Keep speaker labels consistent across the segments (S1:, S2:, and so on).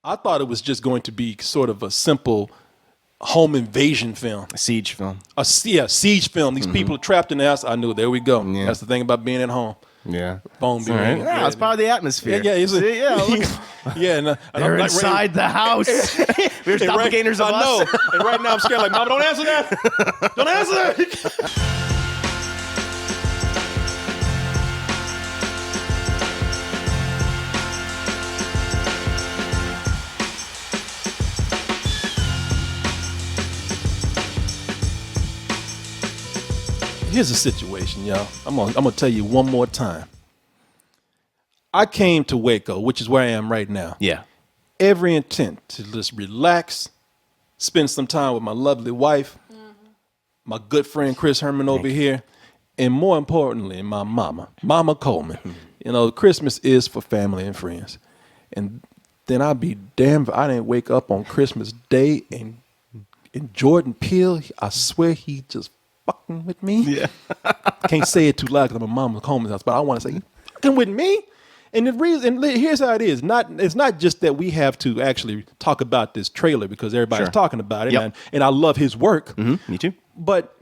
S1: I thought it was just going to be sort of a simple home invasion film.
S2: A siege film.
S1: Siege film. These people are trapped in the house. I knew. There we go.
S2: Yeah.
S1: That's the thing about being at home.
S2: Yeah.
S1: Phone being
S2: Right. Yeah, it's part of the atmosphere.
S1: Yeah, look. Yeah, and
S2: they're inside the house. There's doppelgangers of us.
S1: I know. And right now I'm scared like, Mama, don't answer that. Don't answer that. Here's the situation, y'all. I'm gonna tell you one more time. I came to Waco, which is where I am right now.
S2: Yeah.
S1: Every intent to just relax, spend some time with my lovely wife, my good friend Chris Herman over here, and more importantly, my Mama Coleman. You know, Christmas is for family and friends. And then I'd be damned if I didn't wake up on Christmas Day and Jordan Peele, I swear he just fucking with me.
S2: Yeah.
S1: Can't say it too loud because I'm a Mama Coleman's house, but I want to say, you fucking with me? And the reason, here's how it is. It's not just that we have to actually talk about this trailer because everybody's talking about it, and I love his work.
S2: Me too.
S1: But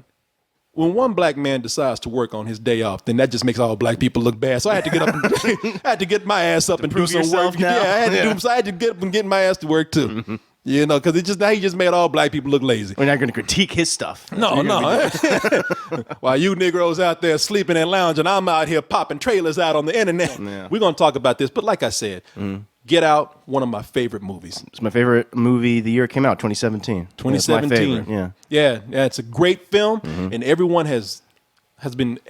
S1: when one black man decides to work on his day off, then that just makes all black people look bad. So I had to get up, I had to get my ass up and do some work.
S2: Now.
S1: Yeah, I had to get up and get my ass to work too. You know, because he just made all black people look lazy.
S2: We're not going to critique his stuff.
S1: No. While you Negroes out there sleeping and lounging, I'm out here popping trailers out on the internet.
S2: Yeah.
S1: We're going to talk about this. But like I said, Get Out, one of my favorite movies.
S2: It's my favorite movie the year it came out, 2017.
S1: 2017.
S2: Yeah.
S1: Yeah, it's a great film, and everyone has been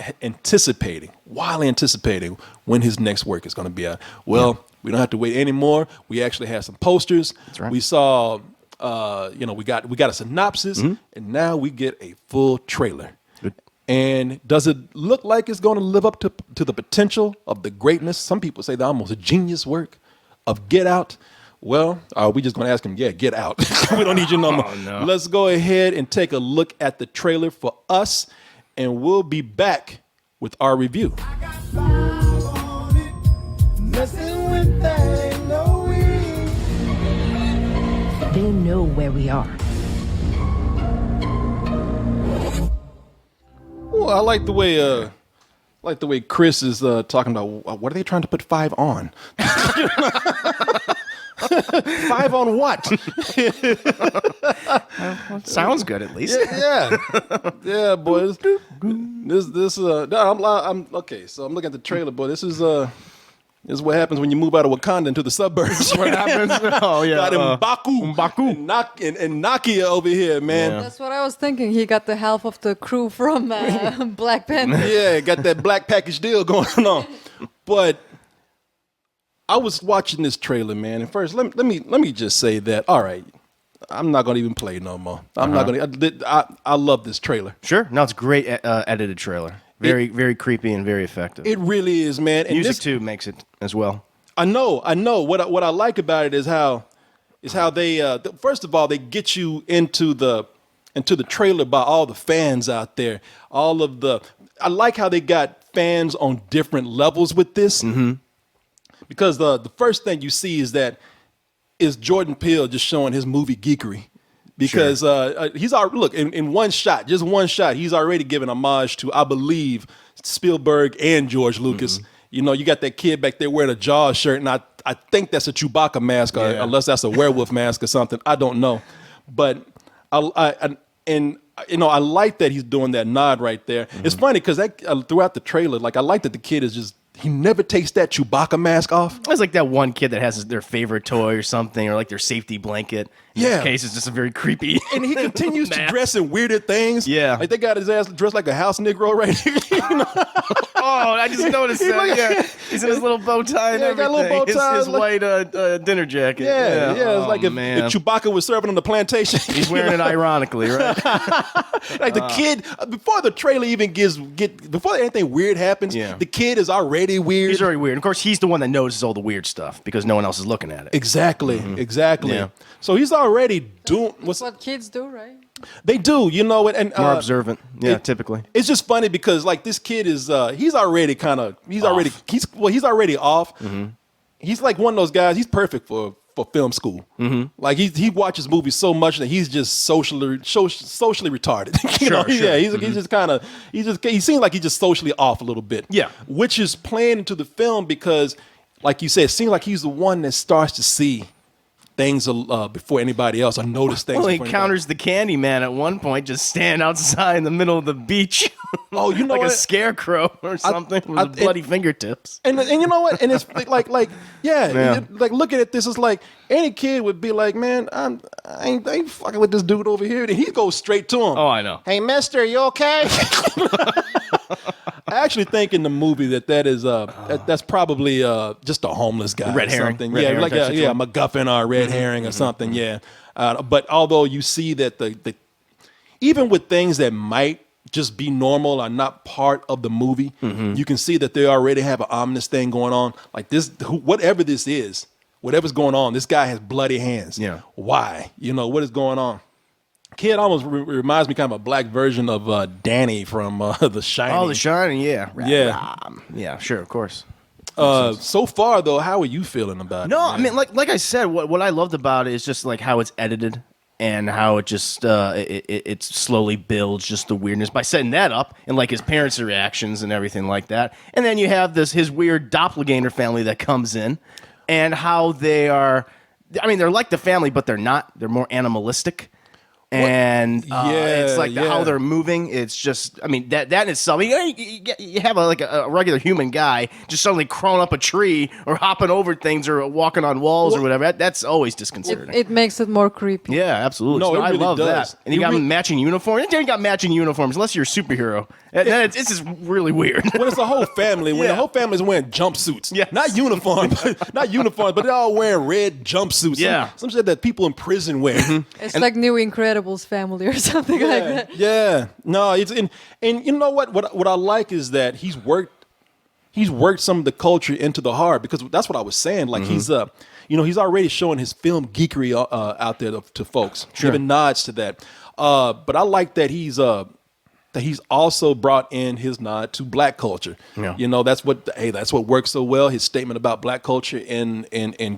S1: wildly anticipating when his next work is going to be out. Well, we don't have to wait anymore. We actually had some posters.
S2: That's right.
S1: We saw, we got a synopsis, and now we get a full trailer.
S2: Good.
S1: And does it look like it's going to live up to the potential of the greatness? Some people say the almost genius work of Get Out. Well, are we just going to ask him, get out. We don't need you no more.
S2: Oh, no.
S1: Let's go ahead and take a look at the trailer for us, and we'll be back with our review.
S3: They know where we are.
S1: Well, I like the way Chris is talking about what are they trying to put 5 on? 5 on what?
S2: Sounds good, at least.
S1: Yeah, boys. I'm okay. So I'm looking at the trailer, boy. This is what happens when you move out of Wakanda into the suburbs.
S2: What happens? Oh yeah,
S1: got M'Baku and Nakia over here, man.
S2: Yeah.
S4: That's what I was thinking. He got the half of the crew from Black Panther.
S1: Yeah, got that black package deal going on. But I was watching this trailer, man, and first let me just say that. All right, I'm not gonna even play no more. I'm not gonna. I love this trailer.
S2: Sure. No, it's a great edited trailer. Very creepy and very effective.
S1: It really is, man. And
S2: music too makes it as well.
S1: I know. What I like about it is how they first of all they get you into the trailer by all the fans out there. I like how they got fans on different levels with this. Because the first thing you see is Jordan Peele just showing his movie geekery. Because he's in one shot, he's already given homage to, I believe, Spielberg and George Lucas. You know, you got that kid back there wearing a Jaws shirt, and I think that's a Chewbacca mask, or unless that's a werewolf mask or something. I don't know, but I like that he's doing that nod right there. It's funny because throughout the trailer, I like that the kid is just. He never takes that Chewbacca mask off.
S2: It's like that one kid that has their favorite toy or something, or like their safety blanket. In this case, it's just a very creepy.
S1: And he continues to dress in weirder things.
S2: Yeah.
S1: Like they got his ass dressed like a house Negro right here.
S2: Oh, I just noticed that. Yeah. He's in his little bow tie and everything.
S1: Got a little bow tie.
S2: His white dinner jacket.
S1: Yeah. It's like if Chewbacca was serving on the plantation.
S2: He's wearing it ironically, right?
S1: Like the kid, before the trailer even before anything weird happens, the kid is already weird.
S2: He's very weird. And of course, he's the one that notices all the weird stuff because no one else is looking at it.
S1: Exactly.
S2: Yeah.
S1: So he's already doing
S4: That's what kids do, right?
S1: They do, you know, and
S2: more observant. Yeah, typically.
S1: It's just funny because this kid is he's already off. He's like one of those guys. He's perfect for for film school. Like he watches movies so much that he's just socially retarded. He's just kind of he seems like he's just socially off a little bit.
S2: Yeah,
S1: which is playing into the film because, like you said, it seems like he's the one that starts to see things before anybody else, or notice things.
S2: Well, he encounters the Candy Man at one point, just standing outside in the middle of the beach.
S1: Oh, you know
S2: like
S1: what?
S2: a scarecrow or something with bloody fingertips.
S1: And you know what? And it's like looking at this, it's like any kid would be like, man, I ain't fucking with this dude over here. And he goes straight to him.
S2: Oh, I know.
S1: Hey, mister, you okay? I actually think in the movie that's probably just a homeless guy.
S2: Red
S1: or
S2: herring.
S1: something.
S2: Red herring
S1: a MacGuffin or a red herring or something. Yeah. But although you see that the even with things that might just be normal or not part of the movie, you can see that they already have an ominous thing going on. Like this, whatever this is, whatever's going on, this guy has bloody hands.
S2: Yeah.
S1: Why? What is going on? Kid almost reminds me kind of a black version of Danny from The Shining.
S2: Oh, The Shining, yeah.
S1: Yeah.
S2: Yeah, sure, of course.
S1: So far, though, how are you feeling about it?
S2: No, I mean, like I said, what I loved about it is just like how it's edited and how it just it slowly builds just the weirdness by setting that up and like his parents' reactions and everything like that. And then you have his weird doppelganger family that comes in and how they are. I mean, they're like the family, but they're not. They're more animalistic. And it's like how they're moving. It's just, I mean, that in itself. You have a regular human guy just suddenly crawling up a tree or hopping over things or walking on walls or whatever. That's always disconcerting.
S4: It makes it more creepy.
S2: Yeah, absolutely.
S1: No,
S2: so
S1: it
S2: I
S1: really
S2: love
S1: does.
S2: that. And you got matching uniforms. You got matching uniforms unless you're a superhero. Then it's just really weird.
S1: When it's a whole family, when the whole family's wearing jumpsuits, not uniforms, but they're all wearing red jumpsuits.
S2: Yeah,
S1: some shit that people in prison wear.
S4: It's like New Incredibles family or something like that.
S1: Yeah, no, it's and you know what I like is that he's worked some of the culture into the horror, because that's what I was saying. Like he's he's already showing his film geekery out there to folks, giving nods to that. But I like that he's also brought in his nod to black culture. Yeah. That's what works so well. His statement about black culture in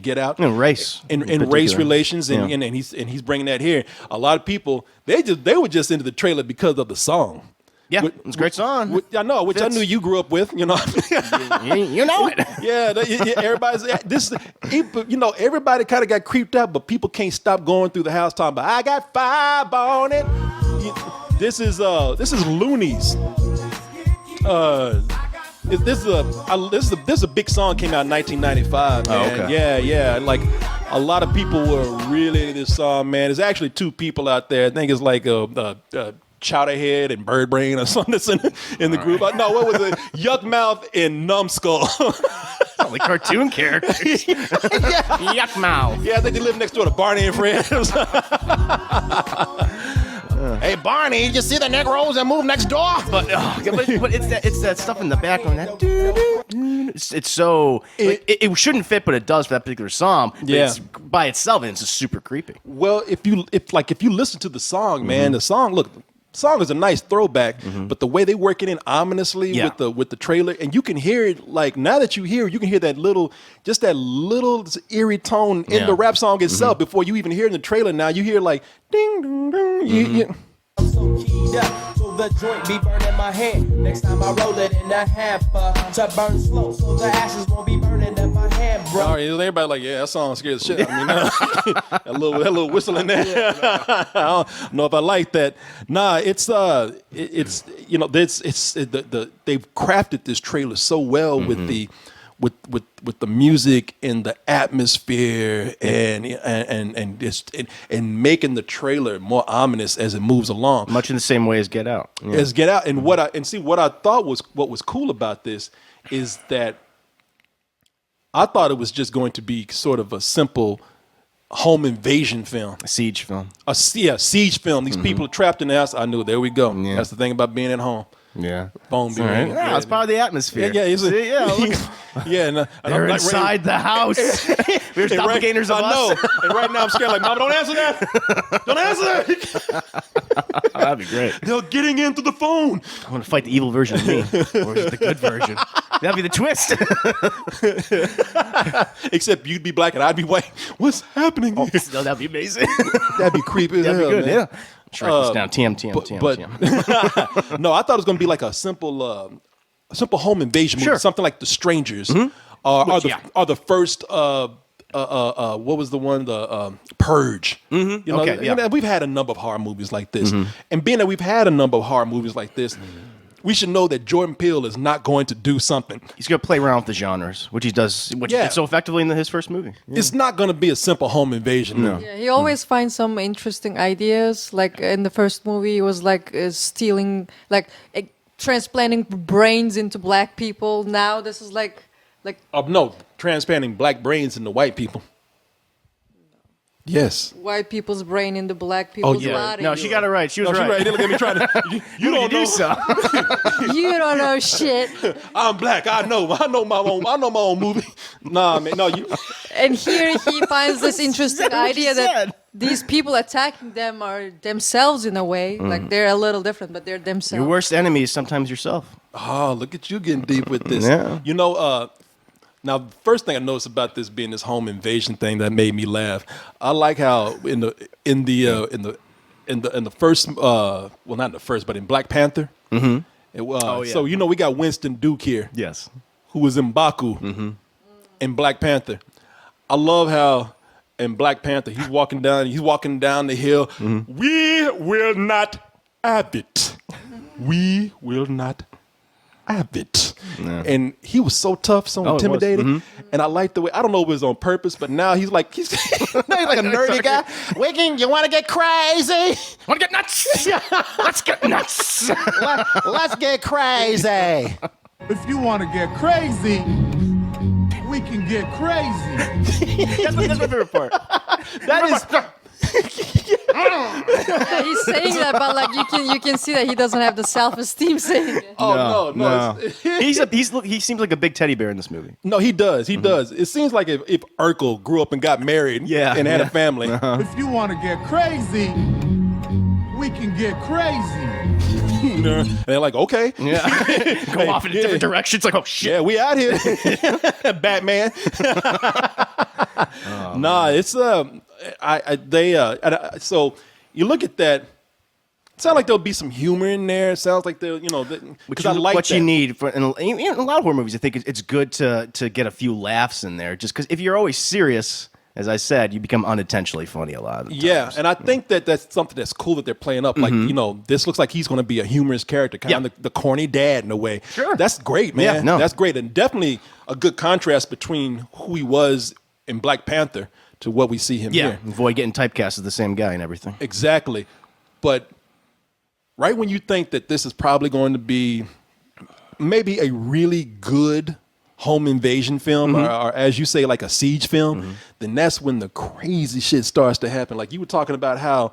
S1: Get Out
S2: and race
S1: and race relations and he's bringing that here. A lot of people they were just into the trailer because of the song.
S2: Yeah, it's a great song.
S1: I know, which Fits. I knew you grew up with. You know it. Yeah, everybody's everybody kind of got creeped out, but people can't stop going through the house talking about I got five on it. This is Loonies. This is a big song, came out in 1995. Man.
S2: Oh, okay.
S1: Yeah. Like a lot of people were really into this song, man. There's actually two people out there. I think it's like Chowderhead and Birdbrain or something that's in the group. Right. No, what was it? Yuck Mouth and Numbskull.
S2: Like cartoon characters. Yuck Mouth.
S1: Yeah, I think they live next door to Barney and Fred. Hey Barney, you see the Negroes that move next door?
S2: But it's that stuff in the background. It's so it shouldn't fit, but it does for that particular song.
S1: Yeah,
S2: it's, by itself, and it's just super creepy.
S1: Well, if you listen to the song, man, the song is a nice throwback, but the way they work it in ominously with the trailer, and you can hear it, like now that you can hear that little eerie tone in the rap song itself before you even hear it in the trailer. Now you hear like ding ding ding.
S5: I'm so keyed up, so the joint be burning my hand. Next time I roll it in a hamper to burn slow, so the ashes won't be burning in my hand, bro.
S1: All right, everybody like, yeah, that song scares the shit out of me. That little whistle in there. I don't know if I like that. Nah, they've crafted this trailer so well with the music and the atmosphere and making the trailer more ominous as it moves along.
S2: Much in the same way as Get Out. Yeah.
S1: As Get Out, and what I thought was cool about this is that I thought it was just going to be sort of a simple home invasion film,
S2: a siege film,
S1: siege film. These people are trapped in the house. I knew. There we go. Yeah. That's the thing about being at home.
S2: Yeah,
S1: phone being. Right.
S2: Yeah, it's part of the atmosphere.
S1: Yeah.
S2: They're inside the house. There's doppelgangers of us.
S1: And right now I'm scared. Like, Mama, don't answer that. Don't answer that.
S2: That'd be great.
S1: They're getting into the phone.
S2: I'm gonna fight the evil version of me, or is it the good version? That'd be the twist.
S1: Except you'd be black and I'd be white. What's happening here?
S2: No, that'd be amazing.
S1: That'd be creepy as
S2: That'd be
S1: hell,
S2: good.
S1: man.
S2: Yeah. Let's write this down. TM.
S1: But no, I thought it was going to be like a simple home invasion movie,
S2: Sure.
S1: something like The Strangers, are the first. What was the one? The Purge. Mm-hmm. You know,
S2: Okay, yeah.
S1: We've had a number of horror movies like this, and being that we've had a number of horror movies like this, we should know that Jordan Peele is not going to do something.
S2: He's gonna play around with the genres, which he does, he did so effectively in his first movie. Yeah.
S1: It's not going to be a simple home invasion. No.
S4: Yeah, he always finds some interesting ideas. Like in the first movie, it was like stealing, like transplanting brains into black people. Now this is like
S1: No, transplanting black brains into white people. Yes.
S4: white people's brain into black people's body.
S2: No, she got it right. She was
S1: No,
S2: right.
S1: she right. They look at me trying to. You don't know.
S4: You don't know shit.
S1: I'm black. I know my own movie. Nah, man. No, you.
S4: And here he finds this interesting
S2: what she
S4: idea that
S2: said.
S4: these people attacking them are themselves in a way. Like they're a little different, but they're themselves.
S2: Your worst enemy is sometimes yourself.
S1: Oh, look at you getting deep with this.
S2: Yeah.
S1: You know, now the first thing I noticed about this being this home invasion thing that made me laugh. I like how in the first well, not in the first, but in Black Panther. Mm-hmm. So you know we got Winston Duke here.
S2: Yes.
S1: Who was in Baku in Black Panther. I love how in Black Panther he's walking down the hill. We will not have it. We will not have it. Yeah. And he was so tough, so intimidating. And I like the way, I don't know if it was on purpose, but now he's like he's like a nerdy guy. Wiggin, you want to get crazy?
S2: Want to get nuts? Let's get nuts.
S1: Let's get crazy.
S6: If you want to get crazy, we can get crazy.
S2: That's my favorite part.
S1: That is.
S4: Yeah, he's saying that, but like you can see that he doesn't have the self-esteem saying it.
S1: Oh no.
S2: He seems like a big teddy bear in this movie.
S1: No, he does. He does. It seems like if Urkel grew up and got married and had a family.
S6: If you want to get crazy, we can get crazy.
S1: And they're like, okay.
S2: Yeah. Go off in a different direction. It's like, oh shit.
S1: Yeah, we out here. Batman. Nah, it's so you look at that. It sounds like there'll be some humor in there. It sounds like they'll, because I like
S2: what
S1: that.
S2: you need for in a lot of horror movies. I think it's good to get a few laughs in there, just because if you're always serious, as I said, you become unintentionally funny a lot of the times.
S1: And I think that's something that's cool that they're playing up. Like, this looks like he's going to be a humorous character, kind of the corny dad in a way.
S2: Sure.
S1: That's great, man.
S2: Yeah, no.
S1: That's great. And definitely a good contrast between who he was in Black Panther to what we see him here.
S2: Avoid getting typecast as the same guy and everything.
S1: Exactly. But right when you think that this is probably going to be maybe a really good home invasion film, or as you say, like a siege film, then that's when the crazy shit starts to happen. Like you were talking about how,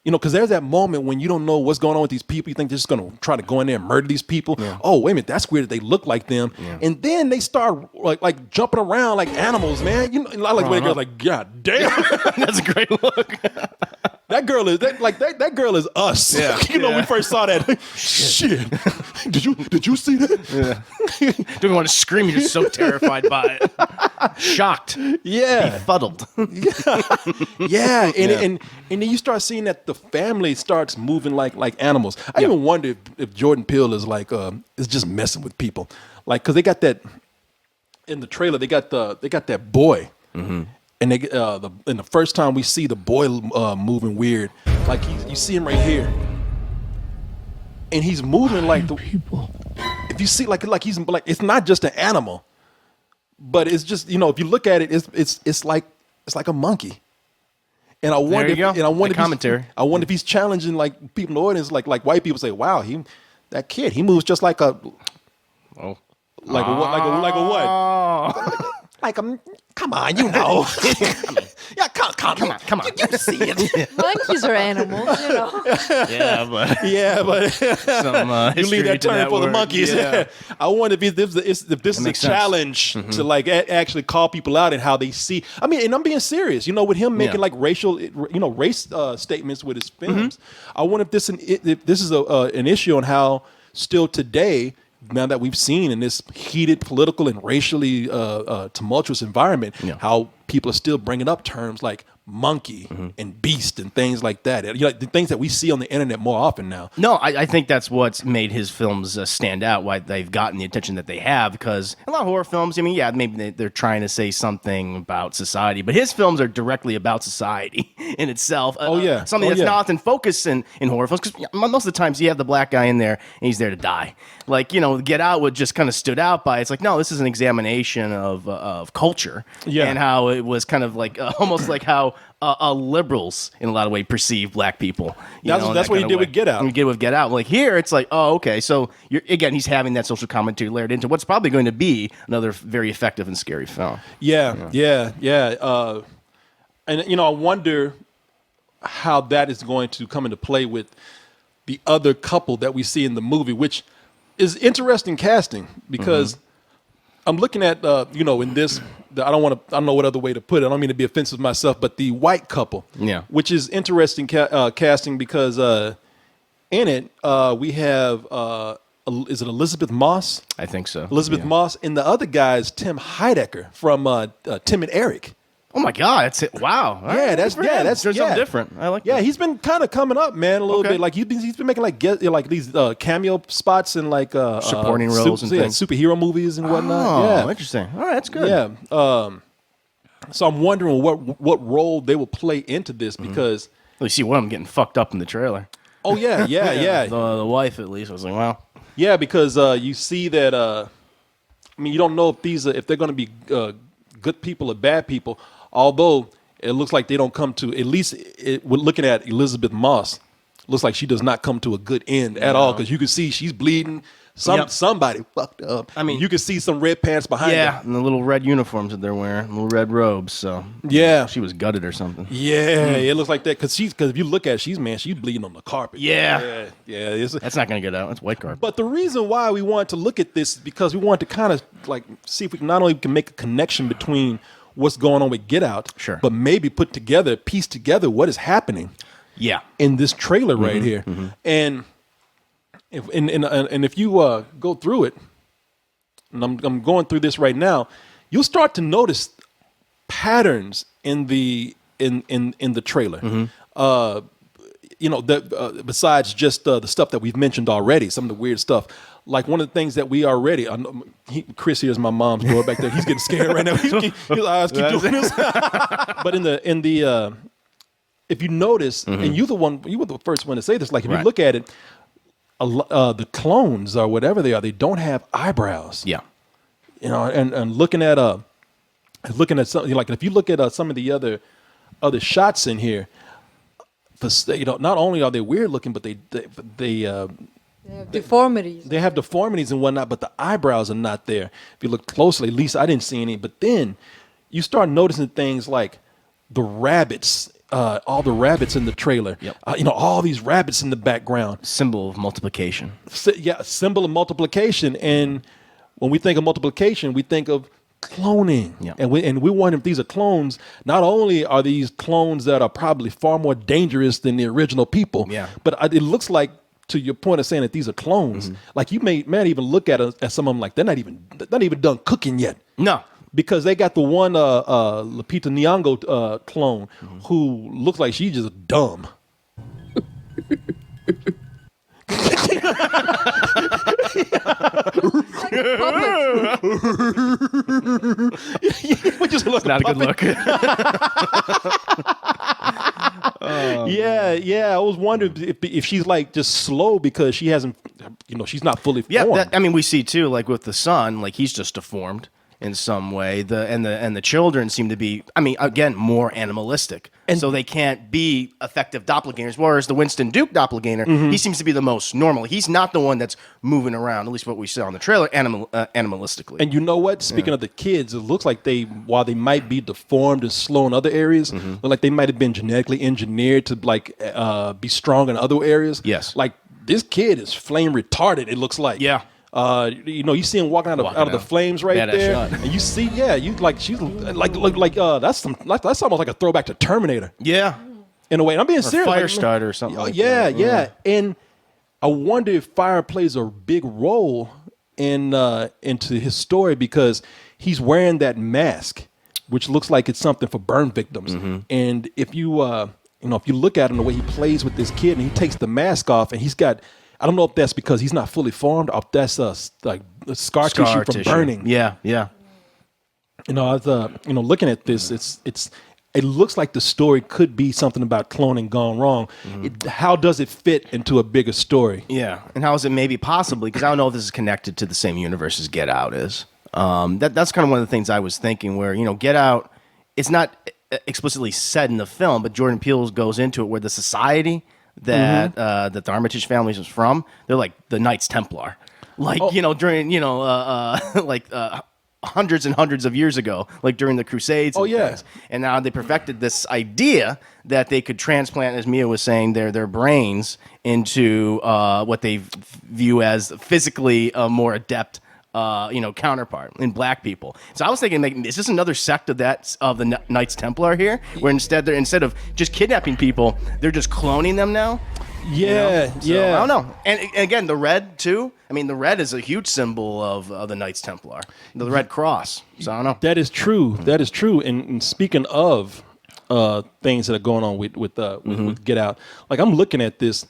S1: because there's that moment when you don't know what's going on with these people. You think they're just going to try to go in there and murder these people. Yeah. Oh, wait a minute, that's weird that they look like them. Yeah. And then they start like jumping around like animals, man. I like the way the girl's like, God damn.
S2: That's a great look.
S1: That girl is us.
S2: Yeah.
S1: When we first saw that. Shit. Did you see that?
S2: Yeah. Don't want to scream, you're just so terrified by it. Shocked.
S1: Yeah.
S2: Befuddled.
S1: Yeah. And then you start seeing that the family starts moving like animals. I even wonder if Jordan Peele is like is just messing with people. Like, cause they got that in the trailer, they got that boy. And they in the first time we see the boy moving weird, like you see him right here, and he's moving like the people. If you see like he's like, it's not just an animal, but it's just if you look at it, it's like a monkey. And I wonder, I wonder if he's challenging like people in the audience, like white people say, wow, that kid moves just like a like a what? Like a. Come on, yeah, come
S2: Come on.
S1: You see it.
S4: Monkeys are animals, you know.
S2: Yeah, but
S1: Yeah, but
S2: some
S1: you leave that term for the monkeys.
S2: Yeah.
S1: I wonder if this is a
S2: makes sense.
S1: challenge to like actually call people out and how they see. I mean, and I'm being serious. You know, with him making like racial, race statements with his films. I wonder if this is an issue on how still today, now that we've seen in this heated political and racially tumultuous environment, how people are still bringing up terms like monkey and beast and things like that. The things that we see on the internet more often now.
S2: No, I think that's what's made his films stand out, why they've gotten the attention that they have, because a lot of horror films, I mean, yeah, maybe they're trying to say something about society, but his films are directly about society in itself. Something that's not often focused in horror films, because most of the times you have the black guy in there and he's there to die. Like, Get Out would just kind of stood out by, it's like, no, this is an examination of culture and how it was kind of like, almost like how liberals in a lot of ways perceive black people.
S1: That's what he did with Get Out.
S2: And he did with Get Out. Like here, it's like, oh, okay. So he's having that social commentary layered into what's probably going to be another very effective and scary film.
S1: Yeah. And I wonder how that is going to come into play with the other couple that we see in the movie, which is interesting casting because I'm looking at in this. I don't know what other way to put it. I don't mean to be offensive myself, but the white couple, which is interesting casting because in it we have is it Elizabeth Moss?
S2: I think so.
S1: Elizabeth Moss, and the other guy is Tim Heidecker from Tim and Eric.
S2: Oh my God, that's it! Wow.
S1: That's
S2: something different. I like.
S1: Yeah,
S2: that.
S1: He's been kind of coming up, man, a little bit. Like he's been making like these cameo spots in like
S2: supporting roles and things.
S1: Superhero movies and whatnot.
S2: Oh, interesting. All right, that's good.
S1: Yeah. So I'm wondering what role they will play into this because
S2: you see one of them getting fucked up in the trailer.
S1: Oh yeah.
S2: The wife, at least, I was like, wow.
S1: Yeah, because you see that. You don't know if they're going to be good people or bad people. Although it looks like they don't come to, at least we're looking at Elizabeth Moss, looks like she does not come to a good end at all because you can see she's bleeding. Somebody fucked up. I mean, you can see some red pants behind her.
S2: Yeah, and the little red uniforms that they're wearing, little red robes. So she was gutted or something.
S1: Yeah, it looks like that because if you look at it, she's bleeding on the carpet.
S2: Yeah.
S1: That's
S2: not gonna get out. It's white carpet.
S1: But the reason why we wanted to look at this is because we wanted to kind of like see if we not only can make a connection between what's going on with Get Out, but maybe piece together what is happening in this trailer right here. And if you go through it, and I'm going through this right now, you'll start to notice patterns in the trailer. Besides just the stuff that we've mentioned already, some of the weird stuff. Like one of the things that we already, Chris here's my mom's door back there. He's getting scared right now. His eyes keep doing this. But in the if you notice, and you were the first one to say this. Like if you look at it, the clones or whatever they are, they don't have eyebrows.
S2: Yeah,
S1: and looking at something like if you look at some of the other shots in here, not only are they weird looking, but they
S4: have deformities.
S1: They have deformities and whatnot, but the eyebrows are not there. If you look closely, at least I didn't see any. But then you start noticing things like the rabbits, all the rabbits in the trailer. All these rabbits in the background.
S2: Symbol of multiplication.
S1: Symbol of multiplication. And when we think of multiplication, we think of cloning. And we wonder if these are clones. Not only are these clones that are probably far more dangerous than the original people, but it looks like, to your point of saying that these are clones, like you may even look at some of them like they're not even done cooking yet.
S2: No,
S1: because they got the one Lupita Nyong'o clone who looks like she's just dumb. Just look
S2: not a good look.
S1: I was wondering if she's like just slow because she hasn't, she's not fully formed.
S2: We see too, like with the son, like he's just deformed. in some way. The children seem to be, I mean, again, more animalistic, and so they can't be effective doppelgangers. Whereas the Winston Duke doppelganger, he seems to be the most normal. He's not the one that's moving around, at least what we saw in the trailer, animalistically.
S1: And you know what? Speaking of the kids, it looks like while they might be deformed and slow in other areas, look like they might have been genetically engineered to like be strong in other areas.
S2: Yes.
S1: Like this kid is flame retarded. It looks like.
S2: Yeah.
S1: You see him walking out of the flames right
S2: Badass
S1: there,
S2: shot.
S1: and you see, you like she's that's almost like a throwback to Terminator
S2: Yeah.
S1: in a way. And I'm being
S2: Or
S1: serious.
S2: Firestarter or something like
S1: yeah,
S2: that.
S1: yeah. And I wonder if fire plays a big role into his story because he's wearing that mask, which looks like it's something for burn victims. And if you if you look at him the way he plays with this kid, and he takes the mask off, and he's got. I don't know if that's because he's not fully formed, or if that's like scar tissue from burning.
S2: Yeah, yeah.
S1: I was looking at this. It looks like the story could be something about cloning gone wrong. How does it fit into a bigger story?
S2: Yeah, and how is it maybe possibly? Because I don't know if this is connected to the same universe as Get Out is. That's kind of one of the things I was thinking. Where Get Out, it's not explicitly said in the film, but Jordan Peele goes into it where the society that that the Armitage family is from, they're like the Knights Templar, like during hundreds and hundreds of years ago, like during the Crusades. And things. And now they perfected this idea that they could transplant, as Mia was saying, their brains into what they view as physically more adept. Counterpart in black people. So I was thinking, is this another sect of the Knights Templar here, where instead of just kidnapping people, they're just cloning them now?
S1: Yeah,
S2: I don't know. And again, the red too. I mean, the red is a huge symbol of the Knights Templar, the Red Cross. So I don't know.
S1: That is true. That is true. And speaking of things that are going on with Get Out, like I'm looking at this,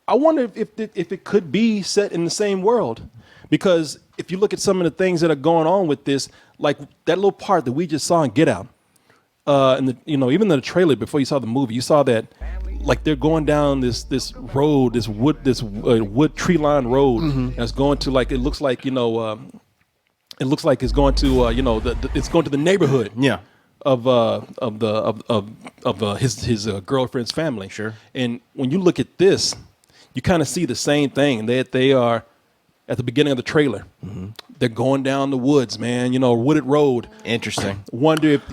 S1: I wonder if it could be set in the same world. Because if you look at some of the things that are going on with this, like that little part that we just saw in Get Out, and even in the trailer before you saw the movie, you saw that like they're going down this road, this wood tree lined road that's going to like it looks like it's going to it's going to the neighborhood.
S2: Yeah.
S1: Of his girlfriend's family.
S2: Sure.
S1: And when you look at this, you kind of see the same thing that they are. At the beginning of the trailer, they're going down the woods, man. Wooded road.
S2: Interesting.
S1: Wonder if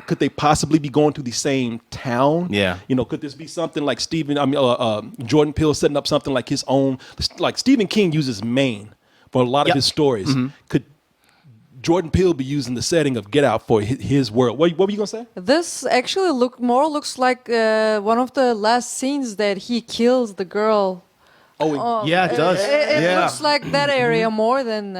S1: could they possibly be going to the same town?
S2: Yeah.
S1: Could this be something like Jordan Peele setting up something like his own? Like Stephen King uses Maine for a lot of his stories. Could Jordan Peele be using the setting of Get Out for his world? What were you gonna say?
S4: This actually looks like one of the last scenes that he kills the girl.
S1: Oh,
S2: yeah, it does.
S4: It
S2: Yeah.
S4: looks like that area more than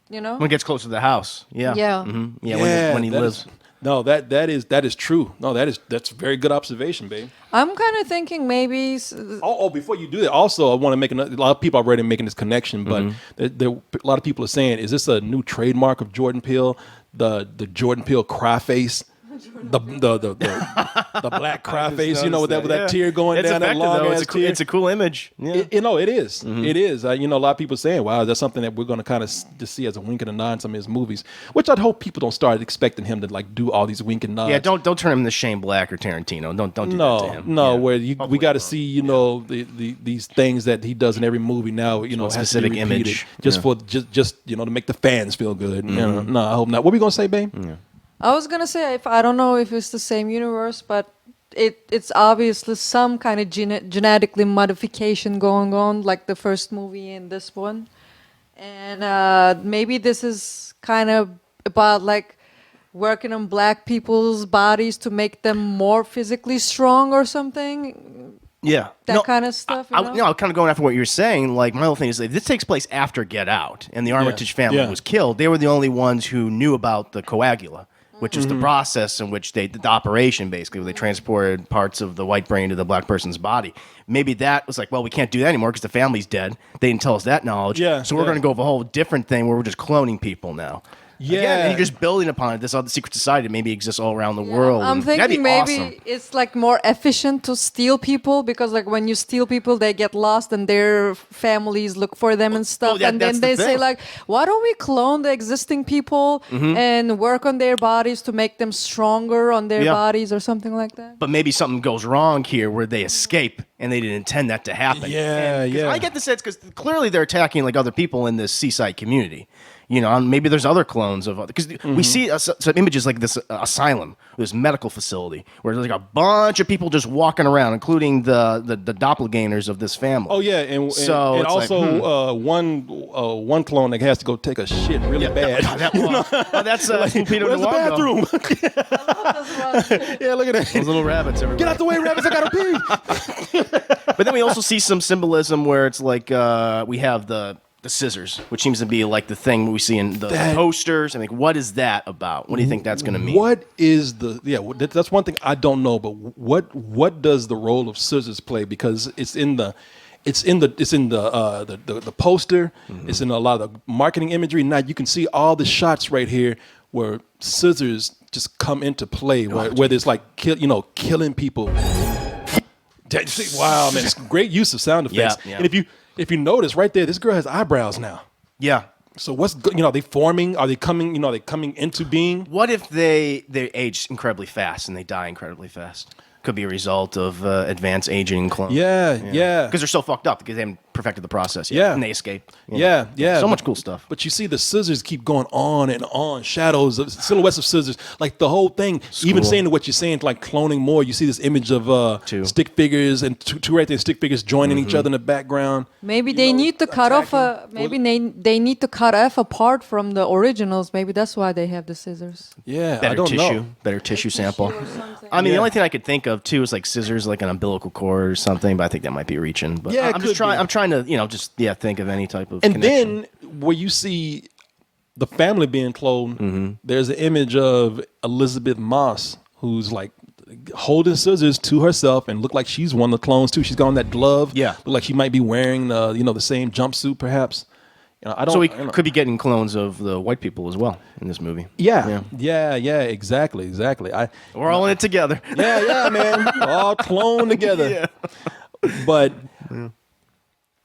S2: When it gets closer to the house. Yeah.
S4: Yeah.
S2: When he lives.
S1: That is true. No, that's a very good observation, babe.
S4: I'm kind of thinking maybe.
S1: Before you do that, also I want to make a lot of people are already making this connection, but a lot of people are saying, is this a new trademark of Jordan Peele, the Jordan Peele cry face? The black cry face, with that tear going
S2: it's
S1: down that long ass tear.
S2: It's a cool image. Yeah.
S1: It is. It is. A lot of people are saying, "Wow, that's something that we're going to kind of just see as a wink and a nod in some of his movies." Which I'd hope people don't start expecting him to like do all these wink and nods.
S2: Yeah, don't turn him into Shane Black or Tarantino. Don't do that to him.
S1: No,
S2: Yeah.
S1: where we got to see these things that he does in every movie now. Has
S2: specific
S1: to be repeated
S2: image.
S1: just for to make the fans feel good. No, I hope not. What were we gonna say, babe?
S2: Yeah.
S4: I was gonna say I don't know if it's the same universe, but it's obviously some kind of genetically modification going on, like the first movie and this one, and maybe this is kind of about like working on black people's bodies to make them more physically strong or something.
S2: Yeah.
S4: That kind of stuff.
S2: kind of going after what you're saying. Like my whole thing is this takes place after Get Out, and the Armitage family was killed. They were the only ones who knew about the coagula, which is the process in which the operation basically where they transported parts of the white brain to the black person's body. Maybe that was like, well, we can't do that anymore because the family's dead. They didn't tell us that knowledge.
S1: Yeah,
S2: so we're going to go with a whole different thing where we're just cloning people now.
S1: Yeah.
S2: Again, and you're just building upon it. This other secret society maybe exists all around the world.
S4: I'm
S2: and that'd be
S4: thinking maybe
S2: awesome.
S4: it's like more efficient to steal people because like when you steal people, they get lost and their families look for them and stuff.
S2: yeah,
S4: and then
S2: that's the
S4: they say
S2: thing.
S4: like, why don't we clone the existing people and work on their bodies to make them stronger on their
S2: Yeah.
S4: bodies or something like that?
S2: But maybe something goes wrong here where they escape and they didn't intend that to happen.
S1: Yeah,
S2: And 'cause
S1: yeah.
S2: I get the sense because clearly they're attacking like other people in this seaside community. You know, and maybe there's other clones of because we see some images like this asylum, this medical facility, where there's like a bunch of people just walking around, including the doppelgangers of this family.
S1: Oh yeah, and
S2: So
S1: and
S2: it's like,
S1: also one clone that has to go take a shit really bad.
S2: That's Lupito
S1: Where's the
S2: Nyong'o.
S1: bathroom? Yeah, look at that.
S2: Those little rabbits. Everywhere.
S1: Get out the way, rabbits! I gotta pee.
S2: But then we also see some symbolism where it's like we have the scissors, which seems to be like the thing we see in the posters. I mean, what is that about? What do you think that's going to mean?
S1: What is that's one thing I don't know, but what does the role of scissors play? Because it's in the poster. It's in a lot of the marketing imagery. Now you can see all the shots right here where scissors just come into play, where there's like killing people. Wow, man, it's great use of sound effects.
S2: Yeah.
S1: And if you notice right there, this girl has eyebrows now.
S2: Yeah.
S1: So are they forming? Are they coming? Are they coming into being?
S2: What if they age incredibly fast and they die incredibly fast? Could be a result of advanced aging in clones.
S1: Yeah.
S2: Because they're so fucked up because they haven't perfected the process yet.
S1: Yeah.
S2: And they escape. You know.
S1: Yeah.
S2: So much cool stuff.
S1: But you see the scissors keep going on and on, shadows, silhouettes of scissors, like the whole thing. Even
S2: cool.
S1: saying what you're saying, like cloning more. You see this image of stick figures and two right there, stick figures joining each other in the background.
S4: Maybe they need to cut off they need to cut off a part from the originals. Maybe that's why they have the scissors.
S1: Yeah, I
S2: Better
S1: don't
S2: tissue.
S1: know.
S2: Better tissue sample.
S4: or something.
S2: I mean,
S1: Yeah.
S2: the only thing I could think of too is like scissors, like an umbilical cord or something. But I think that might be reaching. But
S1: Yeah, it
S2: I'm
S1: could
S2: just trying.
S1: be.
S2: I'm trying to, think of any type of.
S1: And
S2: connection.
S1: then where you see the family being cloned, there's an image of Elizabeth Moss who's like holding scissors to herself and look like she's one of the clones too. She's got on that glove.
S2: Yeah.
S1: Look like she might be wearing the same jumpsuit perhaps. I don't.
S2: So we
S1: I don't know.
S2: could be getting clones of the white people as well in this movie.
S1: Yeah, exactly.
S2: We're all in it together.
S1: Yeah, man. All cloned together. But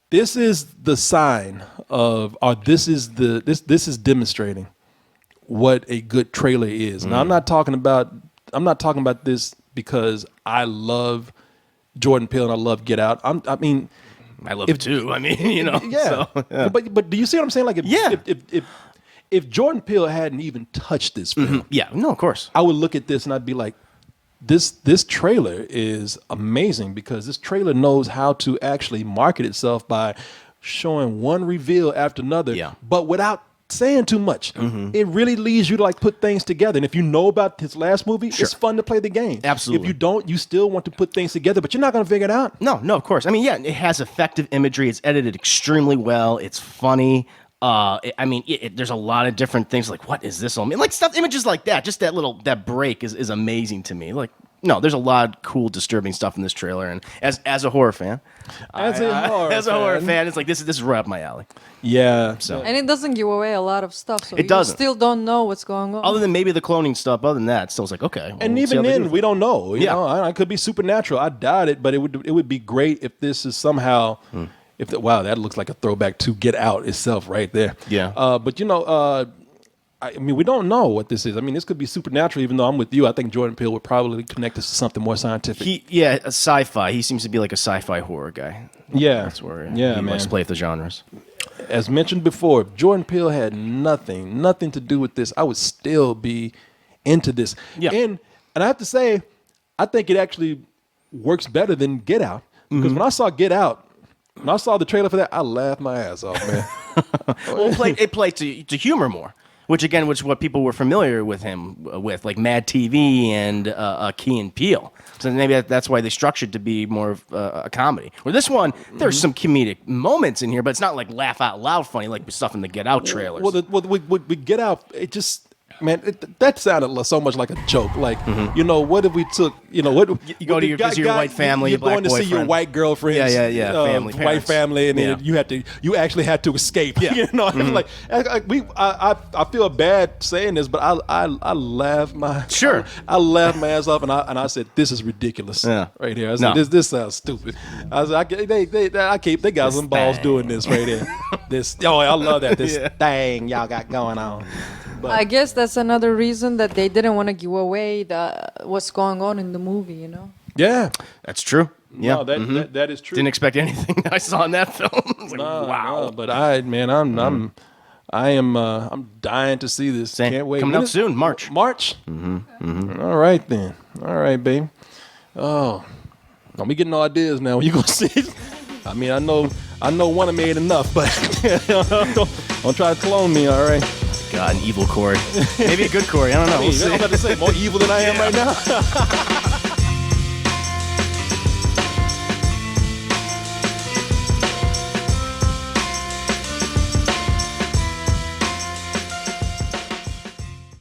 S1: this is the sign of, or this is demonstrating what a good trailer is. Now I'm not talking about this because I love Jordan Peele and I love Get Out. I
S2: love it too. I mean,
S1: yeah.
S2: So, yeah.
S1: But do you see what I'm saying? Like if Jordan Peele hadn't even touched this film,
S2: Yeah, no, of course.
S1: I would look at this and I'd be like, this trailer is amazing because this trailer knows how to actually market itself by showing one reveal after another, but without saying too much. It really leads you to like put things together. And if you know about his last movie, it's fun to play the game.
S2: Absolutely.
S1: If you don't, you still want to put things together, but you're not going to figure it out.
S2: No, of course. I mean, yeah, it has effective imagery. It's edited extremely well. It's funny. There's a lot of different things. Like, what is this all mean? Like images like that. Just that break is amazing to me. Like, no, there's a lot of cool, disturbing stuff in this trailer. And as a horror fan,
S1: As a horror
S2: fan, it's like this is right up my alley.
S1: Yeah.
S2: So
S4: And it doesn't give away a lot of stuff, so
S2: It doesn't.
S4: still don't know what's going on.
S2: other than maybe the cloning stuff, other than that, it's still like okay. well,
S1: And
S2: we'll see
S1: even
S2: how they do
S1: then,
S2: with
S1: we
S2: it.
S1: don't know. You
S2: Yeah.
S1: know, it could be supernatural. I doubt it, but it would be great if this is somehow. Wow, that looks like a throwback to Get Out itself, right there.
S2: Yeah.
S1: But we don't know what this is. I mean, this could be supernatural. Even though I'm with you, I think Jordan Peele would probably connect this to something more scientific.
S2: A sci-fi. He seems to be like a sci-fi horror guy.
S1: Yeah.
S2: That's where
S1: Yeah,
S2: he
S1: man.
S2: likes to play with the genres.
S1: As mentioned before, if Jordan Peele had nothing to do with this, I would still be into this.
S2: Yeah.
S1: And I have to say, I think it actually works better than Get Out. Because when I saw Get Out, when I saw the trailer for that, I laughed my ass off, man.
S2: Well, it played to humor more, which is what people were familiar with him with, like Mad TV and Key and Peele. So maybe that's why they structured to be more of a comedy. Where this one, there's some comedic moments in here, but it's not like laugh out loud funny like stuff in the Get Out trailers.
S1: Well, with Get Out, it just man, that sounded so much like a joke. Like, you know, what if we took, you know, what
S2: You go to your white family,
S1: you're
S2: black
S1: going to see your
S2: boyfriend.
S1: white girlfriend,
S2: family,
S1: white
S2: parents.
S1: family, and then
S2: Yeah.
S1: you actually had to escape. You know, like I feel bad saying this, but I laughed my I laughed my ass off, and I said, this is ridiculous.
S2: Yeah.
S1: Right here. I said, this sounds stupid. I said, they got some balls doing this right here. I love that. This thing y'all got going on. But
S4: I guess that's another reason that they didn't want to give away what's going on in the movie, you know?
S1: yeah,
S2: That's true. Yeah.
S1: no, that is true.
S2: Didn't expect anything I saw in that film. It's like,
S1: No,
S2: wow.
S1: no, but I'm dying to see this.
S2: Same.
S1: Can't wait.
S2: Coming
S1: When
S2: out
S1: is-
S2: soon, March.
S1: March. All right then. All right, baby. Oh, I'm getting no ideas now. When you gonna see it? I mean, I know one I made enough, but don't try to clone me. All right.
S2: God, an evil Korey. Maybe a good Korey. I don't know. We'll see.
S1: I'm about to say more evil than I am right now.